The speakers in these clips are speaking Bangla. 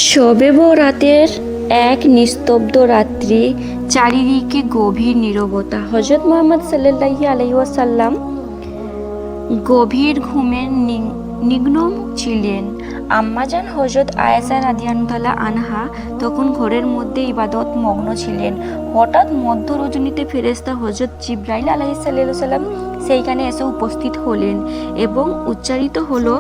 শবে বরাতের এক নিস্তব্ধ রাত্রি, চারিদিকে গভীর নীরবতা। হযরত মুহাম্মদ সাল্লাল্লাহু আলাইহি ওয়াসাল্লাম গভীর ঘুমের নিম্ন ছিলেন। আম্মাজান হযরত আয়েশা রাদিয়াল্লাহু আনহা তখন ঘরের মধ্যে ইবাদত মগ্ন ছিলেন। হঠাৎ মধ্য রজনীতে ফেরেশতা হযরত জিবরাইল আলাইহিস সালাম সেইখানে এসে উপস্থিত হলেন এবং উচ্চারিত হলো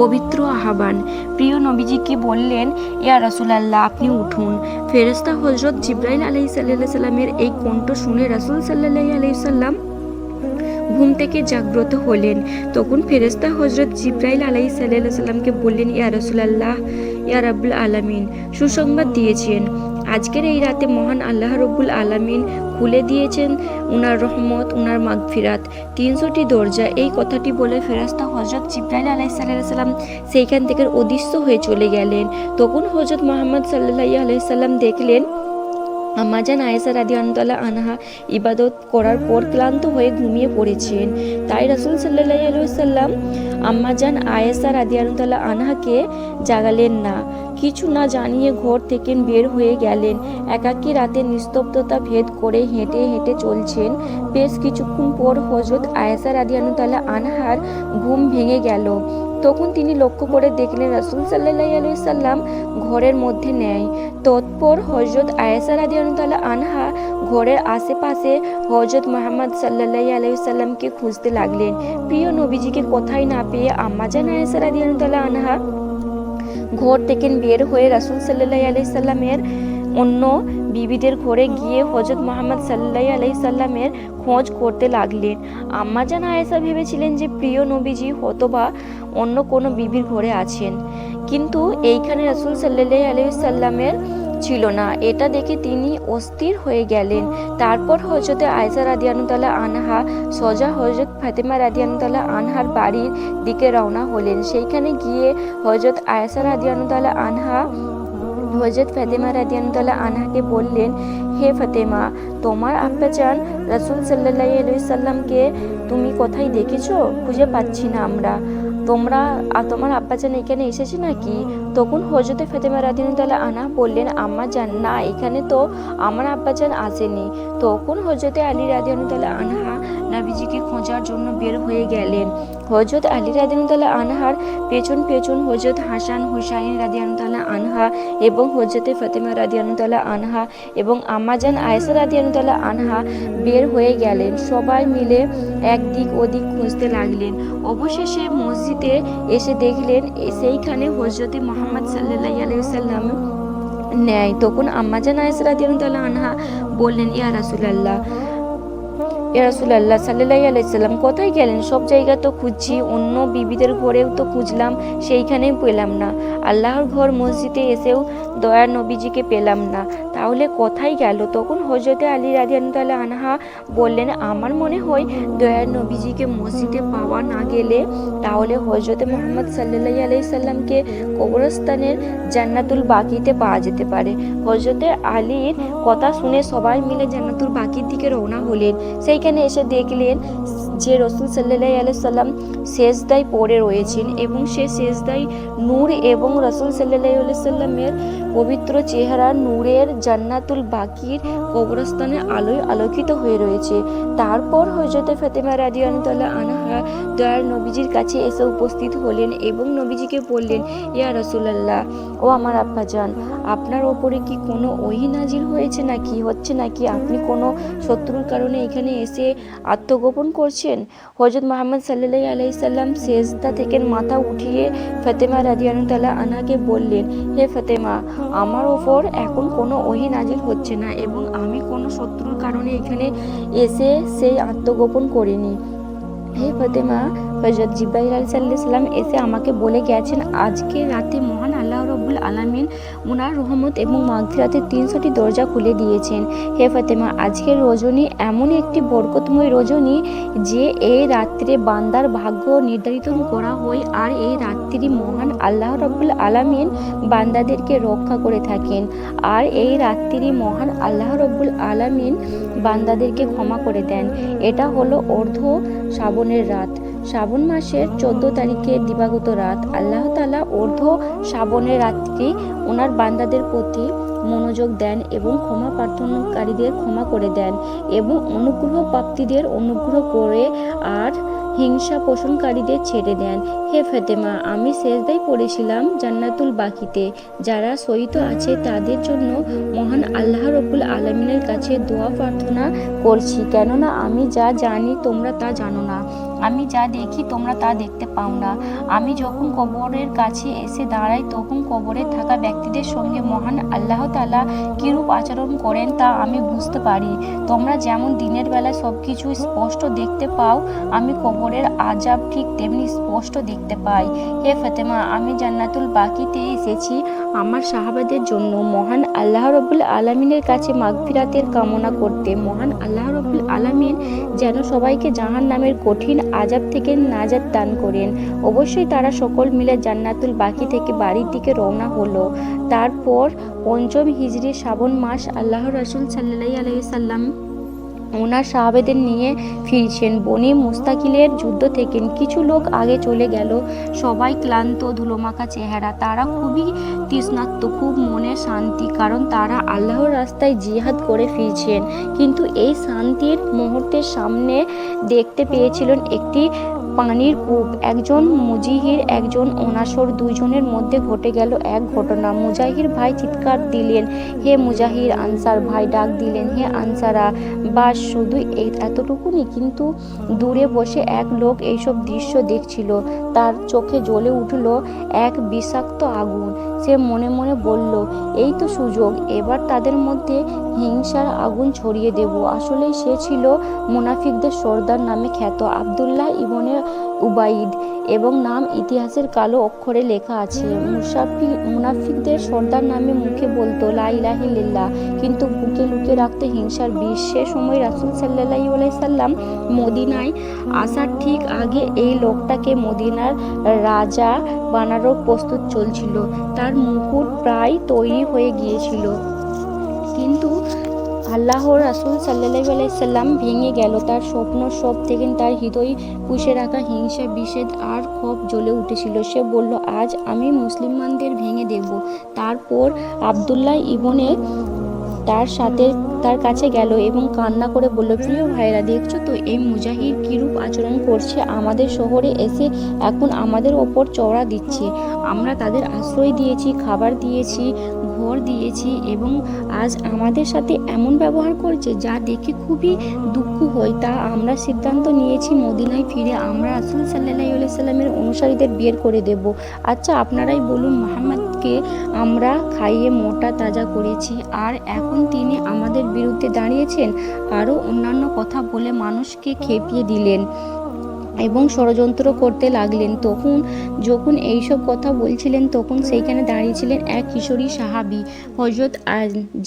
পবিত্র আহ্বান। প্রিয় নবীজিকে বললেন, ইয়া রাসূলুল্লাহ, আপনি উঠুন। ফেরেশতা হযরত জিবরাইল আলাইহিস সালামের এই কণ্ঠ শুনে রাসূল সাল্লাল্লাহু আলাইহি সাল্লাম ঘুম থেকে জাগ্রত হলেন। তখন ফেরেশতা হযরত জিবরাইল আলাইহিস সালামকে বললেন, ইয়া রাসূলুল্লাহ, ইয়া রাব্বুল আলামিন সুসংবাদ দিয়েছেন। আজকের এই রাতে মহান আল্লাহ রব্বুল আলামিন খুলে দিয়েছেন উনার রহমত, উনার মাগফিরাত, 300টি দরজা। এই কথাটি বলে ফেরেশতা হযরত জিবরাইল আলাইহিস সালাম সেইখান থেকে অদৃশ্য হয়ে চলে গেলেন। তখন হযরত মুহাম্মদ সাল্লাল্লাহু আলাইহি সাল্লাম দেখলেন আম্মাজান আয়েশা রাদিয়াল্লাহু আনহা ইবাদত করার পর ক্লান্ত হয়ে ঘুমিয়ে পড়েছেন। তাই রাসূল সাল্লাল্লাহু আলাইহি ওয়াসাল্লাম আম্মাজান আয়েশা রাদিয়াল্লাহু আনহাকে জাগালেন না। কিছু না জানিয়ে ঘর থেকে বের হয়ে গেলেন। একাকী রাতে নিস্তব্ধতা ভেদ করে হেঁটে হেঁটে চলছেন। বেশ কিছুক্ষণ পর হযরত আয়েশা রাদিয়াল্লাহু আনহার ঘুম ভেঙে গেল। তখন তিনি লক্ষ্য করে দেখলেন রাসূল সাল্লাল্লাহু আলাইহি সাল্লাম ঘরের মধ্যে নেই। তৎপর হযরত আয়েশা রাদিয়াল্লাহু আনহা ঘরের আশেপাশে হযরত মুহাম্মদ সাল্লাল্লাহু আলাইহি সাল্লামকে খুঁজতে লাগলেন। প্রিয় নবীজিকে কোথায় না পেয়ে আম্মাজান আয়েশা রাদিয়াল্লাহু আনহা ঘর থেকে বের হয়ে রাসূল সাল্লাল্লাহু আলাইহি সাল্লামের অন্য বিবিদের ঘরে গিয়ে হযরত মুহাম্মদ সাল্লাল্লাহু আলাইহি সাল্লামের খোঁজ করতে লাগলেন। আম্মাজান আয়েশা ভেবেছিলেন যে প্রিয় নবীজি হয়তোবা অন্য কোনো বিবির ঘরে আছেন, কিন্তু এইখানে রাসূল সাল্লাল্লাহু আলাইহি সাল্লামের ছিল না। এটা দেখে তিনি অস্থির হয়ে গেলেন। তারপর হযরত আয়েশা রাদিয়াল্লাহু আনহা সোজা হযরত ফাতেমা রাদিয়াল্লাহু আনহার বাড়ির দিকে রওনা হলেন। সেইখানে গিয়ে হযরত আয়েশা রাদিয়াল্লাহু আনহা হযরত ফাতেমা রাদিয়াল্লাহু আনহাকে বললেন, হে ফাতেমা, তোমার আব্বাজান রাসূল সাল্লাল্লাহু আলাইহি সাল্লামকে তুমি কোথায় দেখেছো? খুঁজে পাচ্ছি না আমরা। তোমার আব্বাজান এখানে এসেছে নাকি? তখন হযরত ফাতেমা রাদিয়াল্লাহু আনহা বললেন, আম্মাজান, না, এখানে তো আমার আব্বাজান আসেনি। তখন হযরত আলী রাদিয়াল্লাহু আনহা নবীজিকে খোঁজার জন্য বের হয়ে গেলেন। হযরত আলী রাদিয়াল্লাহু আনহার পেছন পেছন হযরত হাসান, হুসাইন রাদিয়াল্লাহু আনহা এবং হযরত ফাতেমা রাদিয়াল্লাহু আনহা এবং আম্মাজান আয়েশা রাদিয়াল্লাহু আনহা বের হয়ে গেলেন। সবাই মিলে একদিক ওদিক খুঁজতে লাগলেন। অবশেষে মসজিদে এসে দেখলেন সেইখানে হযরত মুহাম্মদ সাল্লাল্লাহু আলাইহি সাল্লাম নেই। তখন আম্মাজান আয়েশা রাদিয়াল্লাহু আনহা বললেন, ইয়া রাসূলুল্লাহ সাল্লাল্লাহু আলাইহি সাল্লাম কোথায় গেলেন? সব জায়গা তো খুঁজছি, অন্য বিবিদের ঘরেও তো খুঁজলাম, সেইখানেও পেলাম না। আল্লাহর ঘর মসজিদে এসেও দয়ার নবীজিকে পেলাম না, তাহলে কোথায় গেল? তখন হযরত আলী রাদিয়াল্লাহু আনহা বললেন, আমার মনে হয় দয়ার নবীজিকে মসজিদে পাওয়া না গেলে তাহলে হযরত মুহাম্মদ সাল্লাল্লাহু আলাইহি সাল্লামকে কবরস্থানের জান্নাতুল বাকিতে পাওয়া যেতে পারে। হযরত আলীর কথা শুনে সবাই মিলে জান্নাতুল বাকির দিকে রওনা হলেন। সেইখানে এসে দেখলেন যে রাসূল সাল্লাল্লাহু আলাইহি সাল্লাম সেজদায় পড়ে রয়েছেন এবং সে সেজদায় নূর এবং রাসূল সাল্লাল্লাহু আলাইহি সাল্লামের পবিত্র চেহারা নূরের জান্নাতুল বাকির কবরস্থানের আলোয় আলোকিত হয়ে রয়েছে। তারপর হযরত ফাতেমা রাদিয়াল্লাহু আনহা দয়ার নবীজির কাছে এসে উপস্থিত হলেন এবং নবীজিকে বললেন, ইয়া রাসূলুল্লাহ, ও আমার আব্বাজান, আপনার ওপরে কি কোনো ওহী নাজিল হয়েছে নাকি আপনি কোনো শত্রুর কারণে এখানে এসে আত্মগোপন করছেন? হযরত মুহাম্মদ সাল্লাল্লাহু আলাইহি সাল্লাম সেজদা থেকে মাথা উঠিয়ে ফাতেমা রাদিয়াল্লাহু আনহাকে বললেন, হে ফাতেমা, আমার ওপর এখন কোনো ওহী নাজিল হচ্ছে না এবং আমি কোনো শত্রুর কারণে এখানে এসে সেই আত্মগোপন করিনি। হে ফাতেমা, হযরত জিবরাইল আলাইহিস সালাম এসে আমাকে বলে গেছেন আজকে রাতে মহান আল্লাহ রব্বুল আলামিন উনার রহমত এবং মাগফিরাতের 300টি দরজা খুলে দিয়েছেন। হে ফাতেমা, আজকের রজনী এমন একটি বরকতময় রজনী যে এই রাত্রে বান্দার ভাগ্য নির্ধারিত করা হয়, আর এই রাত্রি মহান আল্লাহ রব্বুল আলামিন বান্দাদেরকে রক্ষা করে থাকেন, আর এই রাত্রি মহান আল্লাহ রব্বুল আলামিন বান্দাদেরকে ক্ষমা করে দেন। এটা হলো অর্ধ শ্রাবণের রাত। শ্রাবণ মাসের 14 তারিখে দিবাগত রাত আল্লাহ তাআলা অর্ধ শ্রাবণের রাত্রি ওনার বান্দাদের প্রতি মনোযোগ দেন এবং ক্ষমা প্রার্থনাকারীদের ক্ষমা করে দেন এবং অনুগ্রহ প্রাপ্তিদের অনুগ্রহ করে আর হিংসা পোষণকারীদের ছেড়ে দেন। হে ফাতেমা, আমি সেজদায় পড়েছিলাম জান্নাতুল বাকিতে, যারা শহীদ আছে তাদের জন্য মহান আল্লাহ রব্বুল আলামিনের কাছে দোয়া প্রার্থনা করছি, কেননা আমি যা জানি তোমরা তা জানো না, আমি যা দেখি তোমরা তা দেখতে পাও না। আমি যখন কবরের কাছে এসে দাঁড়াই তখন কবরে থাকা ব্যক্তিদের সঙ্গে মহান আল্লাহ তাআলা কিরূপ আচরণ করেন তা আমি বুঝতে পারি। তোমরা যেমন দিনের বেলায় সবকিছু স্পষ্ট দেখতে পাও, আমি কবরের আযাব ঠিক তেমনি স্পষ্ট দেখতে পাই। হে ফাতেমা, আমি জান্নাতুল বাকিতে এসেছি আমার সাহাবাদের জন্য মহান আল্লাহ রব্বুল আলামিনের কাছে মাগফিরাতের কামনা করতে। মহান আল্লাহ রব্বুল আলামিন যেন সবাইকে জাহান্নামের কঠিন আযাব থেকে নাজাত দান করেন। অবশ্যই তারা সকল মিলে জান্নাতুল বাকি থেকে বাড়ির দিকে রওনা হলো। তারপর পঞ্চম হিজরি শ্রাবণ মাস আল্লাহ রাসূল সাল্লাল্লাহু আলাইহি সাল্লাম ওনার সাহাবেদের নিয়ে ফিরছেন বনি মুস্তাকিলের যুদ্ধ থেকে। কিছু লোক আগে চলে গেল, সবাই ক্লান্ত, ধুলোমাখা চেহারা, তারা খুবই তৃষ্ণার্ত, খুব মনে শান্তি, কারণ তারা আল্লাহর রাস্তায় জিহাদ করে ফিরছেন। কিন্তু এই শান্তির মুহূর্তের সামনে দেখতে পেয়েছিলেন একটি পানির কূপ। একজন মুজিহির, একজন অনাসর, দুইজনের মধ্যে ঘটে গেল এক ঘটনা। মুজাহির ভাই চিৎকার দিলেন, হে মুজাহির। আনসার ভাই ডাক দিলেন, হে আনসারা। বাস শুধু এতটুকুনি। কিন্তু দূরে বসে এক লোক এইসব দৃশ্য দেখছিল, তার চোখে জ্বলে উঠল এক বিষাক্ত আগুন। সে মনে মনে বলল, এই তো সুযোগ, এবার তাদের মধ্যে হিংসার আগুন ছড়িয়ে দেব। আসলেই সে ছিল মুনাফিকদের সর্দার নামে খ্যাত আব্দুল্লাহ ইবনে উবাইদ, এবং নাম ইতিহাসের কালো অক্ষরে লেখা আছে। মুনাফিকদের সর্দার নামে মুখে বলতো লা ইলাহা ইল্লাল্লাহ, কিন্তু বুকে লুকিয়ে রাখতো হিংসার বিষ। সে সময় রাসূল সাল্লাল্লাহু আলাইহি সাল্লাম মদিনায় আসার ঠিক আগে এই লোকটাকে মদিনার রাজা বানানোর প্রস্তুত চলছিল। তার মুকুট প্রায় তৈরি হয়ে গিয়েছিল, কিন্তু আল্লাহর রাসূল সাল্লাল্লাহু আলাইহি সাল্লাম ভেঙে গেল তার স্বপ্ন। সব থেকে তার হৃদয় পুষে রাখা হিংসা, বিষেদ আর ক্ষোভ জ্বলে উঠেছিল। সে বলল, আজ আমি মুসলমানদের ভেঙে দেব। তারপর আব্দুল্লাহ ইবনে তার কাছে গেল এবং কান্না করে বলল, প্রিয় ভাইরা, দেখছো তো এই মুজাহির কিরূপ আচরণ করছে? আমাদের শহরে এসে এখন আমাদের ওপর চওড়া দিচ্ছে। আমরা তাদের আশ্রয় দিয়েছি, খাবার দিয়েছি, ঘর দিয়েছি, এবং আজ আমাদের সাথে এমন ব্যবহার করছে যা দেখে খুবই দুঃখ হয়। তা আমরা সিদ্ধান্ত নিয়েছি মদিনায় ফিরে আমরা রাসূল সাল্লাল্লাহু আলাইহি সাল্লামের অনুসারীদের বের করে দেব। আচ্ছা, আপনারাই বলুন, মুহাম্মদকে আমরা খাইয়ে মোটা তাজা করেছি, আর এখন তিনি আমাদের বিরুদ্ধে দাঁড়িয়েছেন। আরও অন্যান্য কথা বলে মানুষকে খেপিয়ে দিলেন এবং ষড়যন্ত্র করতে লাগলেন। যখন এইসব কথা বলছিলেন তখন সেইখানে দাঁড়িয়েছিলেন এক কিশোরী সাহাবী, হযরত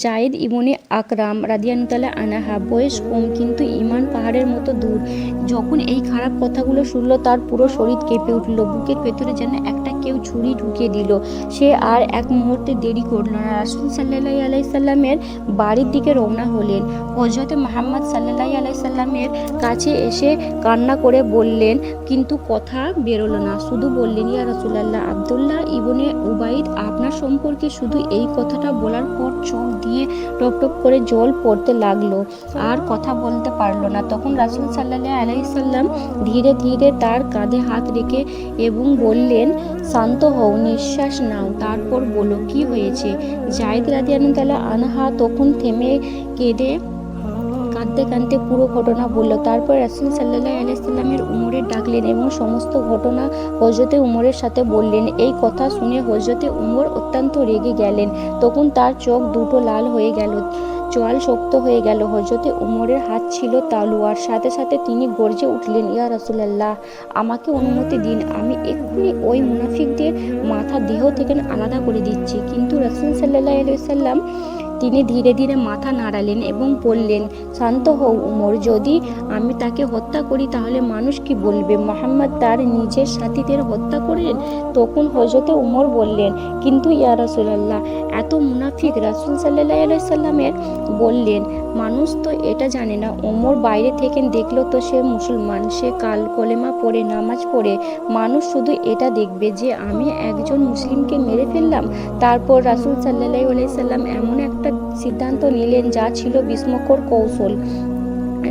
যায়েদ ইবনে আকরাম রাদিয়াল্লাহু তাআলা আনহা। বয়স কম, কিন্তু ঈমান পাহাড়ের মতো দূর। যখন এই খারাপ কথাগুলো শুনল তার পুরো শরীর কেঁপে উঠল, বুকের ভেতরে যেন একটা কেউ ছুরি ঢুকিয়ে দিল। সে আর এক মুহূর্তে দেরি করল না, রাসূল সাল্লাল্লাহু আলাইহি সাল্লামের বাড়ির দিকে রওনা হলেন। হযরত মুহাম্মদ সাল্লাল্লাহু আলাইহি সাল্লামের কাছে এসে কান্না করে বললেন, কিন্তু কথা বেরোলো না, শুধু বললেন, ইয়া রাসূলুল্লাহ, আব্দুল্লাহ ইবনে উবাইদ আপনার সম্পর্কে। শুধু এই কথাটা বলার পর চোখ দিয়ে টপ টপ করে জল পড়তে লাগলো, আর কথা বলতে পারলো না। তখন রাসূল সাল্লাল্লাহু আলাইহি সাল্লাম ধীরে ধীরে তার কাঁধে হাত রেখে এবং বললেন, শান্ত হও, নিঃশ্বাস নাও, তারপর বলো কি হয়েছে। যায়েদ রাদিয়াল্লাহু তাআলা আনহা তখন থেমে কাঁদতে কাঁদতে পুরো ঘটনা বলল। তারপর রাসূল সাল্লাল্লাহু আলাইহি সাল্লামের উমরের ডাকলেন এবং সমস্ত ঘটনা হযরতে উমরের সাথে বললেন। এই কথা শুনে হযরতে উমর অত্যন্ত রেগে গেলেন। তখন তার চোখ দুটো লাল হয়ে গেল, চোয়াল শক্ত হয়ে গেল। হযরতে উমরের হাত ছিল তলোয়ার। সাথে সাথে তিনি গর্জে উঠলেন, ইয়া রাসূলুল্লাহ, আমাকে অনুমতি দিন, আমি এক্ষুনি ওই মুনাফিকদের মাথা দেহ থেকে আলাদা করে দিচ্ছি। কিন্তু রাসূল সাল্লাল্লাহু আলাইহি সাল্লাম তিনি ধীরে ধীরে মাথা নাড়ালেন এবং বললেন, শান্ত হও উমর, যদি আমি তাকে হত্যা করি তাহলে মানুষ কি বলবে? মুহাম্মদ তার নিজের সাথীদের হত্যা করেন? তখন হযরতে উমর বললেন, কিন্তু ইয়া রাসূলুল্লাহ, এত মুনাফিক। রাসূল সাল্লাল্লাহু আলাইহি সাল্লামের বললেন, মানুষ তো এটা জানে না। ওমর বাইরে থেকে দেখলো তো সে মুসলমান, সে কলেমা পড়ে নামাজ পড়ে। মানুষ শুধু এটা দেখবে যে আমি একজন মুসলিমকে মেরে ফেললাম। তারপর রাসূল সাল্লাল্লাহু আলাইহি সাল্লাম এমন একটা সিদ্ধান্ত নিলেন যা ছিল বিস্ময়কর কৌশল।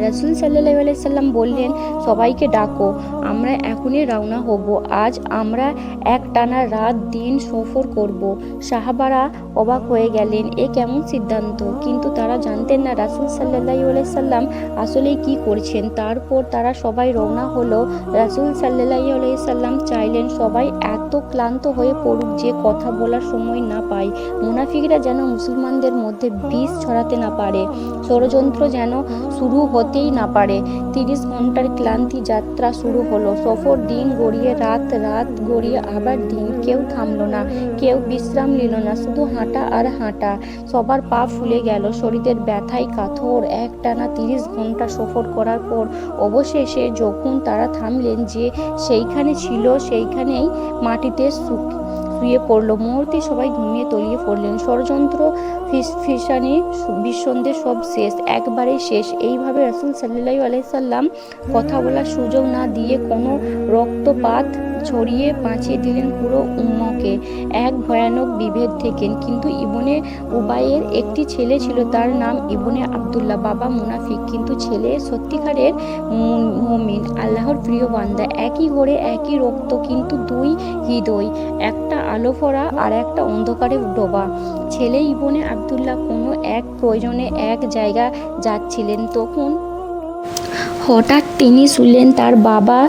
রাসূল সাল্লাল্লাহু আলাইহি সাল্লাম বললেন, সবাইকে ডাকো, আমরা এখনই রওনা হব। আজ আমরা একটানা রাত দিন সফর করব। সাহাবারা অবাক হয়ে গেলেন, এ কেমন সিদ্ধান্ত? কিন্তু তারা জানতেন না রাসূল সাল্লাল্লাহু আলাইহি সাল্লাম আসলেই কি করছেন। তারপর তারা সবাই রওনা হলো। রাসূল সাল্লাল্লাহু আলাইহি সাল্লাম চাইলেন সবাই এত ক্লান্ত হয়ে পড়ুক যে কথা বলার সময় না পায়। মুনাফিকরা যেন মুসলমানদের মধ্যে বিষ ছড়াতে না পারে, ষড়যন্ত্র যেন শুরু হতেই না পারে। 30 ঘন্টার ক্লান্তি যাত্রা শুরু হলো। সফর দিন গড়িয়ে রাত, রাত গড়িয়ে আবার দিন। কেউ থামলো না, কেউ বিশ্রাম নিল না, শুধু হাঁটা আর হাঁটা। সবার পা ফুলে গেল, শরীরের ব্যথায় কাতর। একটানা 30 ঘন্টা সফর করার পর অবশেষে যখন তারা থামলেন, যে সেইখানে ছিল সেইখানেই মাটিতে শুয়ে পড়লো। মুহূর্তে সবাই ঘুমিয়ে তলিয়ে পড়লেন। ষড়যন্ত্র, ফিসানি, বিসন্দেহ সব শেষ, একবারেই শেষ। এইভাবে রাসূল সাল্লাল্লাহু আলাইহি সাল্লাম কথা বলার সুযোগ না দিয়ে কোনো রক্তপাত ছড়িয়ে বাঁচিয়ে দিলেন পুরো উম্মকে এক ভয়ানক বিভেদ থেকে। কিন্তু ইবনে উবাইয়ের একটি ছেলে ছিল, তার নাম ইবনে আব্দুল্লাহ। বাবা মুনাফিক, কিন্তু ছেলে সত্যিকারের মুমিন, আল্লাহর প্রিয় বান্দা। একই ঘরে একই রক্ত, কিন্তু দুই হৃদয়, একটা আলো ভরা আর একটা অন্ধকারে ডোবা। ছেলে ইবনে আব্দুল্লাহ কোনো এক প্রয়োজনে এক জায়গা যাচ্ছিলেন। তখন হঠাৎ তিনি শুনলেন তার বাবা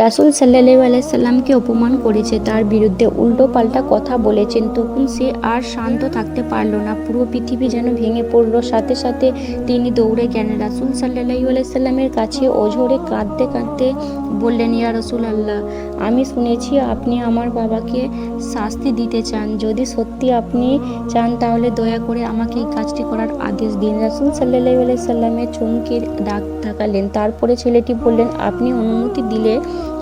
রাসূল সাল্লাল্লাহু আলাইহি সাল্লামকে অপমান করেছে, তার বিরুদ্ধে উল্টো পাল্টা কথা বলেছেন। তখন সে আর শান্ত থাকতে পারল না, পুরো পৃথিবী যেন ভেঙে পড়ল। সাথে সাথে তিনি দৌড়ে গেলেন রাসূল সাল্লাল্লাহু আলাইহি সাল্লামের কাছে। অঝরে কাঁদতে কাঁদতে বললেন, ইয়া রাসূলুল্লাহ, আমি শুনেছি আপনি আমার বাবাকে শাস্তি দিতে চান। যদি সত্যি আপনি চান তাহলে দয়া করে আমাকে এই কাজটি করার আদেশ দিন। রাসূল সাল্লাল্লাহু আলাইহি সাল্লামের চমকে দাগ তাকালেন। তারপরে ছেলেটি বললেন, আপনি অনুমতি দিলে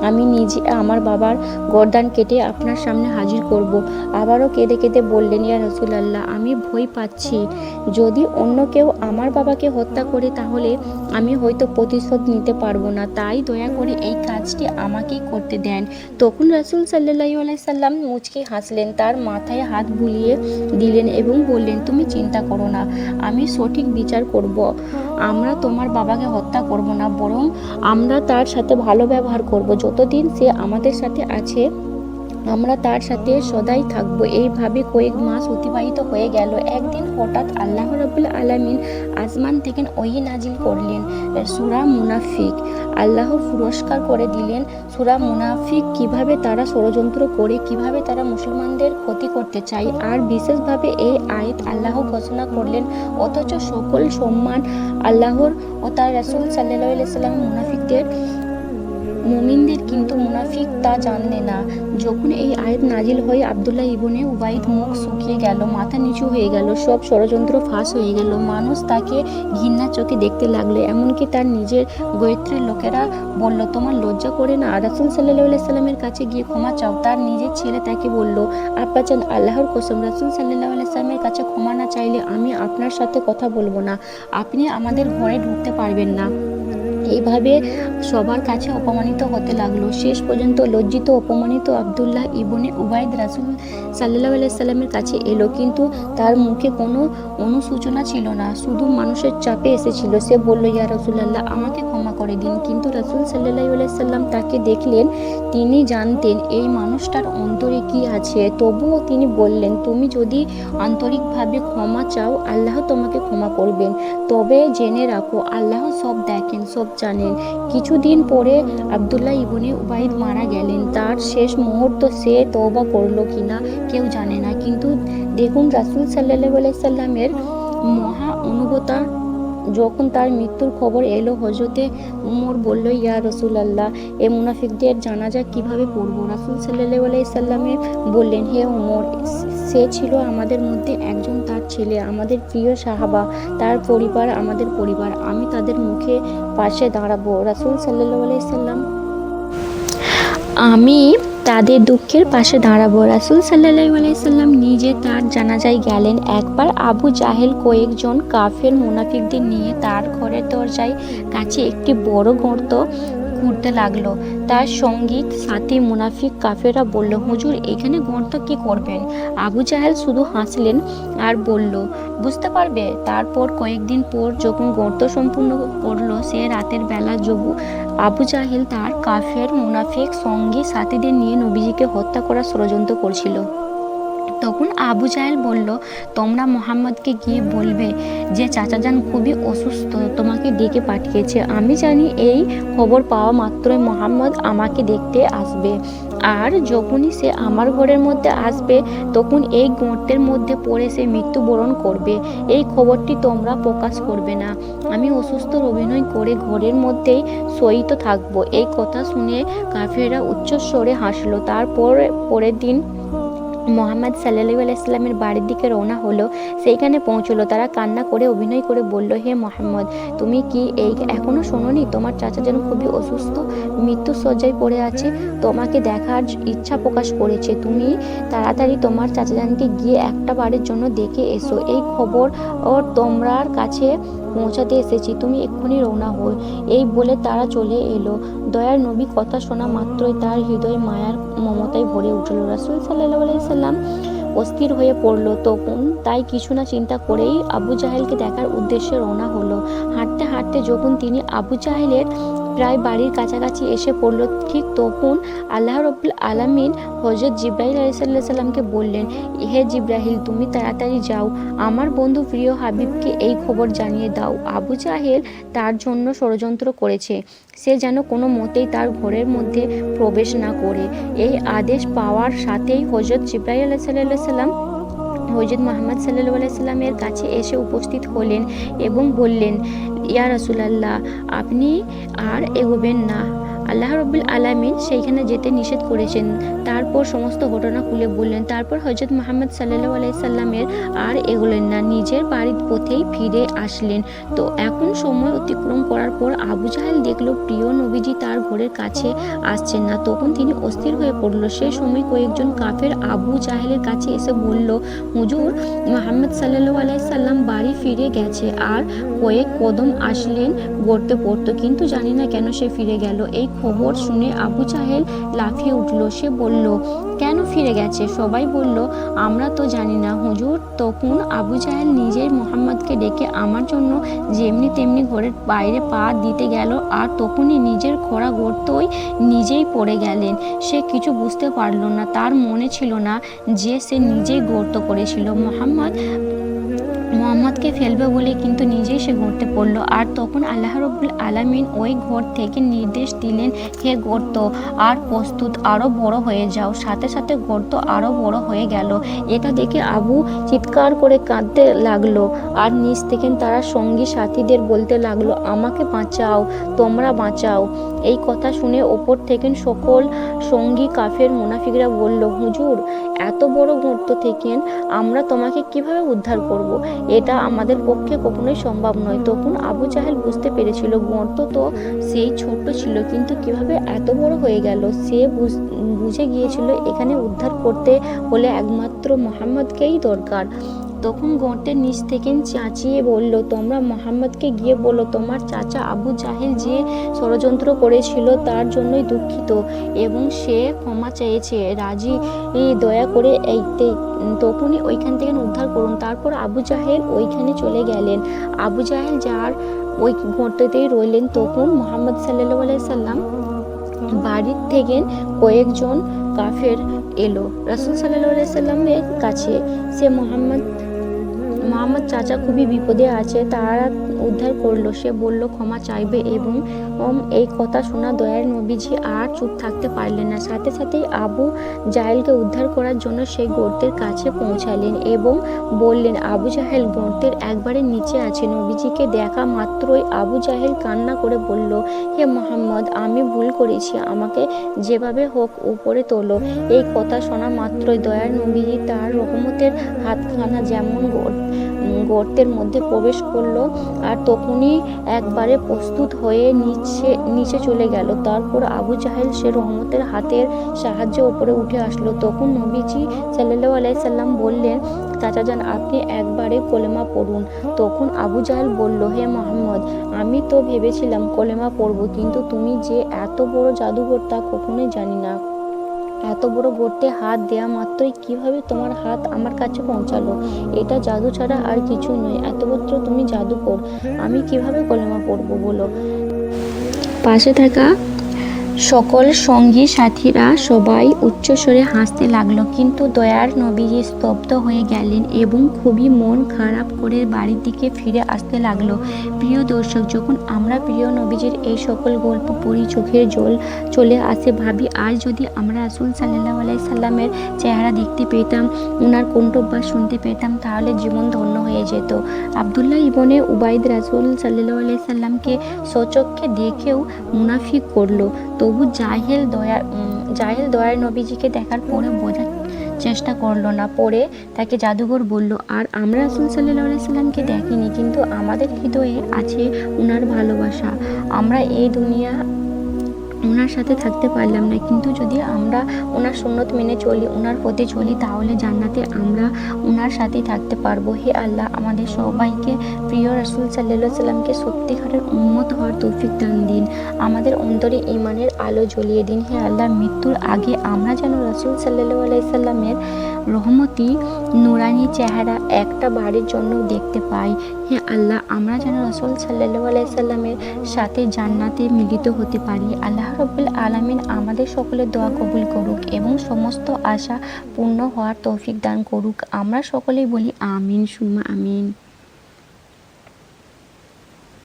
আমি নিজে আমার বাবার গর্দান কেটে আপনার সামনে হাজির করব। আবারও কেঁদে কেঁদে বললেন, ইয়া রাসূলুল্লাহ, আমি ভয় পাচ্ছি। যদি অন্য কেউ আমার বাবাকে হত্যা করে তাহলে আমি হয়তো প্রতিশোধ নিতে পারবো না, তাই দয়া করে এই কাজটি আমাকেই করতে দেন। তখন রাসূল সাল্লাল্লাহু আলাইহি সাল্লাম মুচকি হাসলেন, তার মাথায় হাত বুলিয়ে দিলেন এবং বললেন, তুমি চিন্তা করো না, আমি সঠিক বিচার করব। আমরা তোমার বাবাকে হত্যা করব না, বরং আমরা তার সাথে ভালো ব্যবহার করব। যতদিন সে আমাদের সাথে আছে আমরা তার সাথে সদাই থাকব। এইভাবে কয়েক মাস অতিবাহিত হয়ে গেল। একদিন হঠাৎ আল্লাহ রাব্বুল আলামিন আসমান থেকে ওহী নাজিল করলেন, সূরা মুনাফিক। আল্লাহ পুরস্কার করে দিলেন সূরা মুনাফিক, কিভাবে তারা ষড়যন্ত্র করে, কিভাবে তারা মুসলমানদের ক্ষতি করতে চায়। আর বিশেষভাবে এই আয়াত আল্লাহ ঘোষণা করলেন, অথচ সকল সম্মান আল্লাহর ও তার রাসূল সাল্লাল্লাহু আলাইহি সাল্লাম মুনাফিকদের, মুমিনদের, কিন্তু মুনাফিক তা জানলে না। যখন এই আয়াত নাজিল হয়ে আব্দুল্লাহ ইবনে উবাইদ মুখ শুকিয়ে গেল, মাথা নিচু হয়ে গেল, সব ষড়যন্ত্র ফাঁস হয়ে গেল। মানুষ তাকে ঘৃণার চোখে দেখতে লাগলো, এমনকি তার নিজের গোত্রের লোকেরা বলল, তোমার লজ্জা করে না রাসূল সাল্লাল্লাহু আলাইহি সাল্লামের কাছে গিয়ে ক্ষমা চাও? তার নিজের ছেলে তাকে বলল, আব্বাজান, আল্লাহর কসম, রাসূল সাল্লাল্লাহু আলাইহি সাল্লামের কাছে ক্ষমা না চাইলে আমি আপনার সাথে কথা বলবো না, আপনি আমাদের ঘরে ঢুকতে পারবেন না। এইভাবে সবার কাছে অপমানিত হতে লাগলো। শেষ পর্যন্ত লজ্জিত অপমানিত আব্দুল্লাহ ইবনে উবাইদ রাসূল সাল্লাল্লাহু আলাইহি সাল্লামের কাছে এলো, কিন্তু তার মুখে কোনো অনুশোচনা ছিল না, শুধু মানুষের চাপে এসেছিল। সে বলল, ইয়া রাসূলুল্লাহ, আমাকে ক্ষমা করে দিন। কিন্তু রাসূল সাল্লাল্লাহু আলাইহি সাল্লাম তাকে দেখলেন, তিনি জানতেন এই মানুষটার অন্তরে কি আছে। তবুও তিনি বললেন, তুমি যদি আন্তরিকভাবে ক্ষমা চাও আল্লাহ তোমাকে ক্ষমা করবেন। তবে জেনে রাখো, আল্লাহ সব দেখেন, সব জানেন। কিছুদিন পরে আব্দুল্লাহ ইবনে উবাইদ মারা গেলেন। তার শেষ মুহূর্ত সে তওবা করলো কিনা কেউ জানে না। কিন্তু দেখুন রাসূল সাল্লাল্লাহু আলাইহি সাল্লামের মহা অনুগতা যখন তার মৃত্যুর খবর এলো, হযরতে উমর বলল, ইয়া রাসূলুল্লাহ, এ মুনাফিকদের জানাজা কিভাবে পড়ব? রাসূল সাল্লাল্লাহু আলাইহি সাল্লাম বললেন, হে উমর, সে ছিল আমাদের মধ্যে একজন, তার আমার ছেলে, আমাদের প্রিয় সাহাবা, তার পরিবার আমাদের পরিবার, আমি তাদের মুখে পাশে দাঁড়াবো। রাসূল সাল্লাল্লাহু আলাইহি সাল্লাম আমি তাদের দুঃখের পাশে দাঁড়াবো। রাসূল সাল্লাল্লাহু আলাইহি সাল্লাম নিজে তার জানাজায় গেলেন। একবার আবু জাহেল কয়েকজন কাফের মুনাফিকদের নিয়ে তার ঘরের দরজায় কাছে একটি বড় গর্ত খুঁড়তে লাগলো। তার সঙ্গী সাথী মুনাফিক কাফেররা বলল, হুজুর এখানে গর্ত কি করবেন? আবু জাহেল শুধু হাসলেন আর বলল, বুঝতে পারবে। তারপর কয়েকদিন পর যখন গর্ত সম্পূর্ণ করলো, সে রাতের বেলা আবু জাহেল তার কাফের মুনাফিক সঙ্গী সাথীদের নিয়ে নবীজিকে হত্যা করার ষড়যন্ত্র করছিল। তখন আবু জাহেল বলল, তোমরা মোহাম্মদকে গিয়ে বলবে যে চাচাজান খুবই অসুস্থ, তোমাকে ডেকে পাঠিয়েছে। আমি জানি এই খবর পাওয়া মাত্রই মোহাম্মদ আমাকে দেখতে আসবে, আর যখনই সে আমার ঘরের মধ্যে আসবে তখন এই গর্তের মধ্যে পড়ে সে মৃত্যুবরণ করবে। এই খবরটি তোমরা প্রকাশ করবে না। আমি অসুস্থর অভিনয় করে ঘরের মধ্যেই শয়িত থাকবো। এই কথা শুনে কাফেররা উচ্চস্বরে হাসলো। পরের দিন মোহাম্মদ সাল্লাল্লাহু আলাইহি সাল্লামের বাড়ির দিকে রওনা হলো। সেইখানে পৌঁছলো। তারা কান্না করে অভিনয় করে বলল, হে মোহাম্মদ, তুমি কি এখনো শোনোনি? তোমার চাচা যেন খুবই অসুস্থ, মৃত্যুর শয্যায় পড়ে আছে, তোমাকে দেখার ইচ্ছা প্রকাশ করেছে। তুমি তাড়াতাড়ি তোমার চাচাজানকে গিয়ে একটা বারের জন্য দেখে এসো। এই খবর তোমার কাছে পৌঁছাতে এসেছি, তুমি এক্ষুনি রওনা হও। এই বলে তারা চলে এলো। দয়ার নবী কথা শোনা মাত্রই তার হৃদয় মায়ার মমতায় ভরে উঠল। রাসূল সাল্লাল্লাহু আলাইহি সাল্লাম অস্থির হয়ে পড়ল। তখন তাই কিছু না চিন্তা করেই আবু জাহেলকে দেখার উদ্দেশ্যে রওনা হলো। হাঁটতে হাঁটতে যখন তিনি আবু জাহেলের প্রায় বাড়ির কাছাকাছি এসে পড়ল, ঠিক তখন আল্লাহ রাব্বুল আলামিন হযরত জিবরাইল আলাইহিস সালামকে বললেন, হে জিবরাইল, তুমি তাড়াতাড়ি যাও, আমার বন্ধু প্রিয় হাবিবকে এই খবর জানিয়ে দাও। আবু জাহেল তার জন্য ষড়যন্ত্র করেছে, সে যেন কোনো মতেই তার ঘরের মধ্যে প্রবেশ না করে। এই আদেশ পাওয়ার সাথেই হযরত জিবরাইল আলাইহিস সালাম হযরত মুহাম্মদ সাল্লাল্লাহু আলাইহি সাল্লামের কাছে এসে উপস্থিত হলেন এবং বললেন, ইয়া রাসূলুল্লাহ, আপনি আর এগোবেন না, আল্লাহ রাব্বুল আলামিন সেইখানে যেতে নিষেধ করেছেন। তারপর সমস্ত ঘটনা খুলে বললেন। তারপর হযরত মুহাম্মদ সাল্লাল্লাহু আলাইহি সাল্লামের আর এগোলেন না, নিজের বাড়ির পথেই ফিরে আসলেন। তো এখন সময় অতিক্রম করার পর আবু জাহেল দেখল প্রিয় নবীজি তার ঘরের কাছে আসছেন না। তখন তিনি অস্থির হয়ে পড়ল। সেই সময় কয়েকজন কাফের আবু জাহেলের কাছে এসে বলল, হুজুর, মুহাম্মদ সাল্লাল্লাহু আলাইহি সাল্লাম বাড়ি ফিরে গেছে। আর কয়েক কদম আসলেন গর্তে পড়তো, কিন্তু জানি না কেন সে ফিরে গেল। এই খবর শুনে আবু জাহেল লাফিয়ে উঠল। সে বলল, কেন ফিরে গেছে? সবাই বলল, আমরা তো জানি না হুজুর। তখন আবু জাহেল নিজেই মোহাম্মদকে ডেকে আমার জন্য যেমনি তেমনি ঘরের বাইরে পা দিতে গেল, আর তখনই নিজের খোঁড়া গর্তই নিজেই পড়ে গেলেন। সে কিছু বুঝতে পারল না, তার মনে ছিল না যে সে নিজেই গর্ত করেছিল। মোহাম্মদকে ফেলবে বলে কিন্তু নিজেই সে গর্তে পড়ল। আর তখন আল্লাহ রাব্বুল আলামিন ওই ঘর থেকে নির্দেশ দিলেন, হে গর্ত, আর প্রস্তুত, আরো বড় হয়ে যাও। সাথে সাথে গর্ত আরো বড় হয়ে গেল। এটা দেখে আবু চিৎকার করে কাঁদতে লাগলো, আর নিচ থেকে তারা সঙ্গী সাথীদের বলতে লাগলো, আমাকে বাঁচাও, তোমরা বাঁচাও। এই কথা শুনে ওপর থেকে সকল সঙ্গী কাফের মুনাফিকরা বলল, হুজুর, এত বড় গর্ত থেকে আমরা তোমাকে কিভাবে উদ্ধার করব? এটা আমাদের পক্ষে কখনোই সম্ভব নয়। তখন আবু জাহেল বুঝতে পেরেছিল গর্ত তো সেই ছোট্ট ছিল, কিন্তু কিভাবে এত বড় হয়ে গেল। সে বুঝে গিয়েছিল এখানে উদ্ধার করতে হলে একমাত্র মুহাম্মদকেই দরকার। তখন গর্তের নিচ থেকে চাচিয়ে বলল, তোমরা মুহাম্মদকে গিয়ে বলো তোমার চাচা আবু জাহেল যে ষড়যন্ত্র করেছিল তার জন্যই দুঃখিত এবং সে ক্ষমা চেয়েছে, রাজি, দয়া করে তখনই ওইখান থেকে উদ্ধার করুন। তারপর আবু জাহেল ওইখানে চলে গেলেন। আবু জাহেল যার ওই গর্ততেই রইলেন। তখন মুহাম্মদ সাল্লাল্লাহু আলাইহি সাল্লাম বাড়ির থেকে কয়েকজন কাফের এলো রাসূল সাল্লাল্লাহু আলাইহি সাল্লামের কাছে। সে মোহাম্মদ চাচা খুবই বিপদে আছে, তারা উদ্ধার করলো। সে বলল ক্ষমা চাইবে, এবং এই কথা শোনা দয়ার নবীজি আর চুপ থাকতে পারলেন না। সাথে সাথেই আবু জাহেলকে উদ্ধার করার জন্য সেই গর্তের কাছে পৌঁছালেন এবং বললেন, আবু জাহেল গর্তের একবারে নিচে আছে। নবীজিকে দেখা মাত্রই আবু জাহেল কান্না করে বলল, হে মোহাম্মদ, আমি ভুল করেছি, আমাকে যেভাবে হোক উপরে তোলো। এই কথা শোনা মাত্রই দয়ার নবীজি তার রহমতের হাতখানা যেমন গর্তের মধ্যে প্রবেশ করলো আর তখনই একবারে প্রস্তুত হয়ে নিচে চলে গেল। তারপর আবু জাহেল সে রহমতের হাতের সাহায্যে ওপরে উঠে আসলো। তখন নবীজি সাল্লাল্লাহু আলাইহি সাল্লাম বললেন, চাচাজান আপনি একবারে কলেমা পড়ুন। তখন আবু জাহেল বলল, হে মোহাম্মদ, আমি তো ভেবেছিলাম কলেমা পড়ব, কিন্তু তুমি যে এত বড় জাদুঘর তা কখনোই জানি না। এত বড় গর্তে হাত দেয়া মাত্রই কিভাবে তোমার হাত আমার কাছে পৌঁছালো? এটা জাদু ছাড়া আর কিছু নয়। এত বছর তুমি জাদুকর, আমি কিভাবে কলেমা পড়বো বলো? পাশে থাকা সকল সঙ্গী সাথীরা সবাই উচ্চস্বরে হাসতে লাগলো, কিন্তু দয়ার নবীজি স্তব্ধ হয়ে গেলেন এবং খুবই মন খারাপ করে বাড়ির দিকে ফিরে আসতে লাগলো। প্রিয় দর্শক, যখন আমরা প্রিয় নবীজির এই সকল গল্প পড়ি, চোখের জল চলে আসে। ভাবি আজ যদি আমরা রাসূল সাল্লাল্লাহু আলাইহি সাল্লামের চেহারা দেখতে পেতাম, ওনার কণ্ঠবাস শুনতে পেতাম, তাহলে জীবন ধন্য হয়ে যেত। আব্দুল্লাহ ইবনে উবাইদ রাসূল সাল্লাল্লাহু আলাইহি সাল্লামকে স্বচক্ষে দেখেও মুনাফিক করলো। তবু জাহেল দয়ার নবীজিকে দেখার পরে বোঝার চেষ্টা করলো না, পরে তাকে জাদুঘর বলল। আর আমরা রাসূল সাল্লাল্লাহু আলাইহি সাল্লামকে দেখিনি, কিন্তু আমাদের হৃদয়ে আছে ওনার ভালোবাসা। আমরা এই দুনিয়া ওনার সাথে থাকতে পারলাম না, কিন্তু যদি আমরা ওনার সুন্নত মেনে চলি, ওনার পথে চলি, তাহলে জান্নাতে আমরা ওনার সাথেই থাকতে পারবো। হে আল্লাহ, আমাদের সবাইকে প্রিয় রাসূল সাল্লাল্লাহু আলাইহি সাল্লামকে সত্যিকারের উম্মত হওয়ার তৌফিক দান দিন। আমাদের অন্তরে ঈমানের আলো জ্বলিয়ে দিন। হে আল্লাহ, মৃত্যুর আগে আমরা যেন রাসূল সাল্লাল্লাহু আলাইহি সাল্লামের রহমতি নুরানি চেহারা একটা বারের জন্য দেখতে পাই। হে আল্লাহ, আমরা যেন রাসূল সাল্লাল্লাহু আলাইহি সাল্লামের সাথে জান্নাতে মিলিত হতে পারি। আল্লাহ রাব্বুল আলামিন আমাদের সকলের দোয়া কবুল করুক এবং সমস্ত আশা পূর্ণ হওয়ার তৌফিক দান করুক। আমরা সকলেই বলি আমিন সুম্মা আমিন।